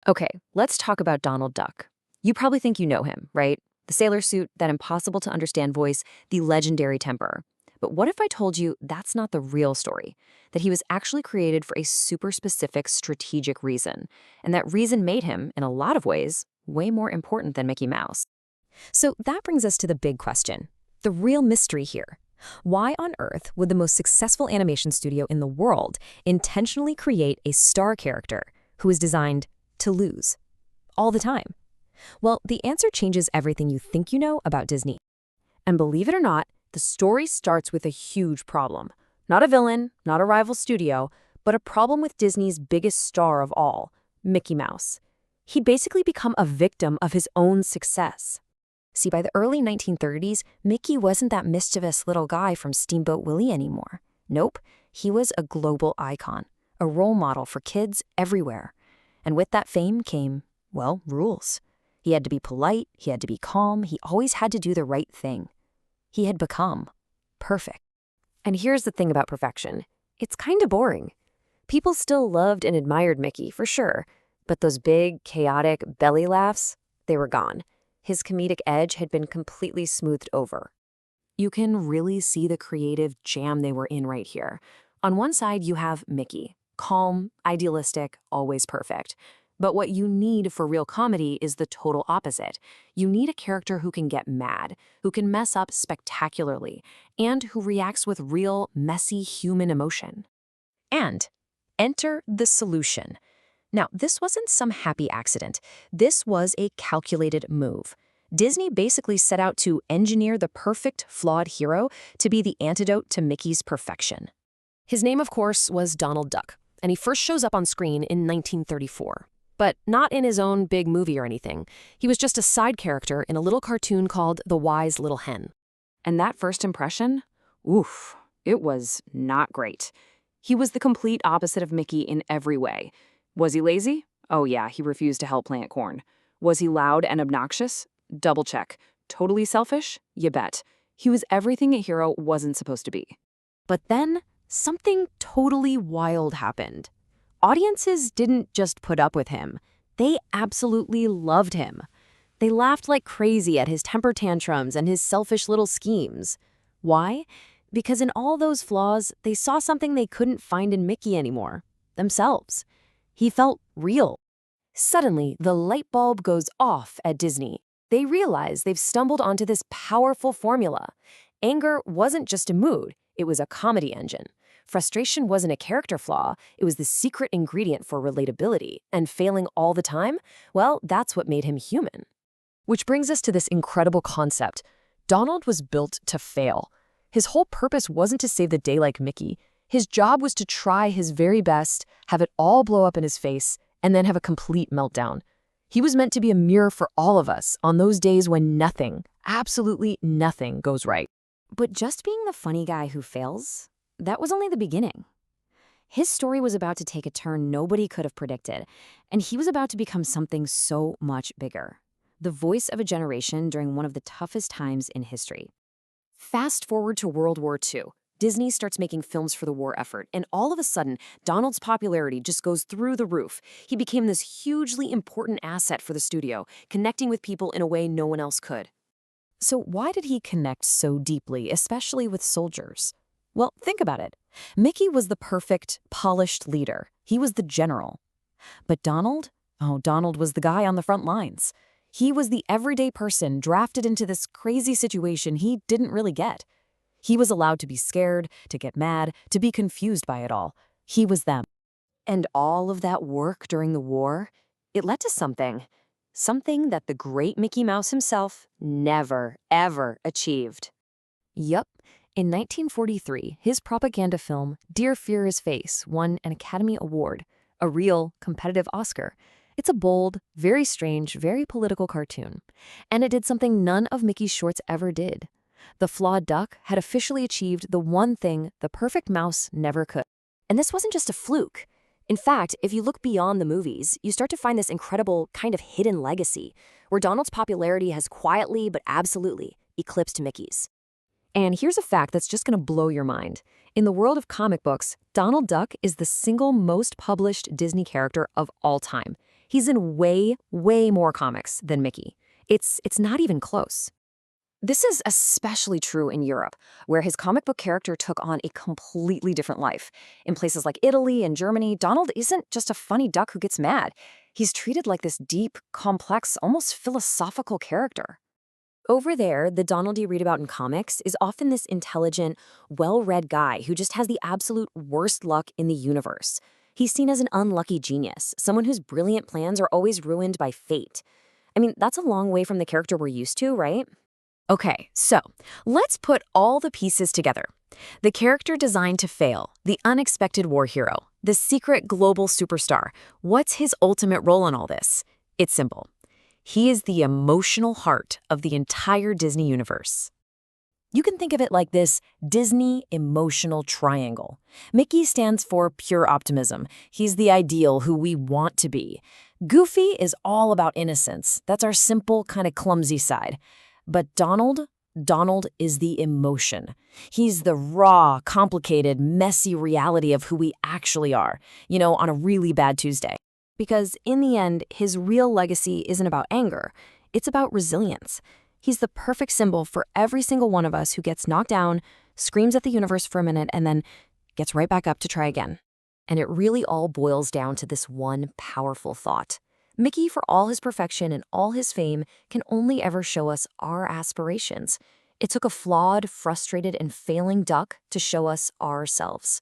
Okay, let's talk about Donald Duck. You probably think you know him, right? The sailor suit, that impossible to understand voice, the legendary temper. But what if I told you that's not the real story? That he was actually created for a super specific strategic reason, and that reason made him, in a lot of ways, way more important than Mickey Mouse. So that brings us to the big question, the real mystery here. Why on earth would the most successful animation studio in the world intentionally create a star character who is designed to lose all the time? Well, the answer changes everything you think you know about Disney. And believe it or not, the story starts with a huge problem. Not a villain, not a rival studio, but a problem with Disney's biggest star of all, Mickey Mouse. He'd basically become a victim of his own success. See, by the early 1930s, Mickey wasn't that mischievous little guy from Steamboat Willie anymore. Nope, he was a global icon, a role model for kids everywhere. And with that fame came, well, rules. He had to be polite, he had to be calm, he always had to do the right thing. He had become perfect. And here's the thing about perfection. It's kind of boring. People still loved and admired Mickey, for sure, but those big, chaotic belly laughs, they were gone. His comedic edge had been completely smoothed over. You can really see the creative jam they were in right here. On one side, you have Mickey, calm, idealistic, always perfect. But what you need for real comedy is the total opposite. You need a character who can get mad, who can mess up spectacularly, and who reacts with real, messy human emotion. And enter the solution. Now, this wasn't some happy accident. This was a calculated move. Disney basically set out to engineer the perfect, flawed hero to be the antidote to Mickey's perfection. His name, of course, was Donald Duck, and he first shows up on screen in 1934. But not in his own big movie or anything. He was just a side character in a little cartoon called The Wise Little Hen. And that first impression? Oof, it was not great. He was the complete opposite of Mickey in every way. Was he lazy? Oh yeah, he refused to help plant corn. Was he loud and obnoxious? Double check. Totally selfish? You bet. He was everything a hero wasn't supposed to be. But then, something totally wild happened. Audiences didn't just put up with him. They absolutely loved him. They laughed like crazy at his temper tantrums and his selfish little schemes. Why? Because in all those flaws, they saw something they couldn't find in Mickey anymore. Themselves. He felt real. Suddenly, the light bulb goes off at Disney. They realize they've stumbled onto this powerful formula. Anger wasn't just a mood, it was a comedy engine. Frustration wasn't a character flaw, it was the secret ingredient for relatability. And failing all the time, well, that's what made him human. Which brings us to this incredible concept. Donald was built to fail. His whole purpose wasn't to save the day like Mickey. His job was to try his very best, have it all blow up in his face, and then have a complete meltdown. He was meant to be a mirror for all of us on those days when nothing, absolutely nothing, goes right. But just being the funny guy who fails, that was only the beginning. His story was about to take a turn nobody could have predicted, and he was about to become something so much bigger. The voice of a generation during one of the toughest times in history. Fast forward to World War II. Disney starts making films for the war effort, and all of a sudden, Donald's popularity just goes through the roof. He became this hugely important asset for the studio, connecting with people in a way no one else could. So why did he connect so deeply, especially with soldiers? Well, think about it. Mickey was the perfect, polished leader. He was the general. But Donald? Oh, Donald was the guy on the front lines. He was the everyday person drafted into this crazy situation he didn't really get. He was allowed to be scared, to get mad, to be confused by it all. He was them. And all of that work during the war, it led to something. Something that the great Mickey Mouse himself never, ever achieved. Yup. In 1943, his propaganda film, Dear Führer's Face, won an Academy Award, a real, competitive Oscar. It's a bold, very strange, very political cartoon. And it did something none of Mickey's shorts ever did. The flawed duck had officially achieved the one thing the perfect mouse never could. And this wasn't just a fluke. In fact, if you look beyond the movies, you start to find this incredible kind of hidden legacy, where Donald's popularity has quietly but absolutely eclipsed Mickey's. And here's a fact that's just going to blow your mind. In the world of comic books, Donald Duck is the single most published Disney character of all time. He's in way, way more comics than Mickey. It's not even close. This is especially true in Europe, where his comic book character took on a completely different life. In places like Italy and Germany, Donald isn't just a funny duck who gets mad. He's treated like this deep, complex, almost philosophical character. Over there, the Donald you read about in comics is often this intelligent, well-read guy who just has the absolute worst luck in the universe. He's seen as an unlucky genius, someone whose brilliant plans are always ruined by fate. I mean, that's a long way from the character we're used to, right? Okay, so let's put all the pieces together. The character designed to fail, the unexpected war hero, the secret global superstar. What's his ultimate role in all this? It's simple. He is the emotional heart of the entire Disney universe. You can think of it like this Disney emotional triangle. Mickey stands for pure optimism. He's the ideal who we want to be. Goofy is all about innocence. That's our simple, kind of clumsy side. But Donald is the emotion. He's the raw, complicated, messy reality of who we actually are, on a really bad Tuesday. Because in the end, his real legacy isn't about anger. It's about resilience. He's the perfect symbol for every single one of us who gets knocked down, screams at the universe for a minute, and then gets right back up to try again. And it really all boils down to this one powerful thought. Mickey, for all his perfection and all his fame, can only ever show us our aspirations. It took a flawed, frustrated, and failing duck to show us ourselves.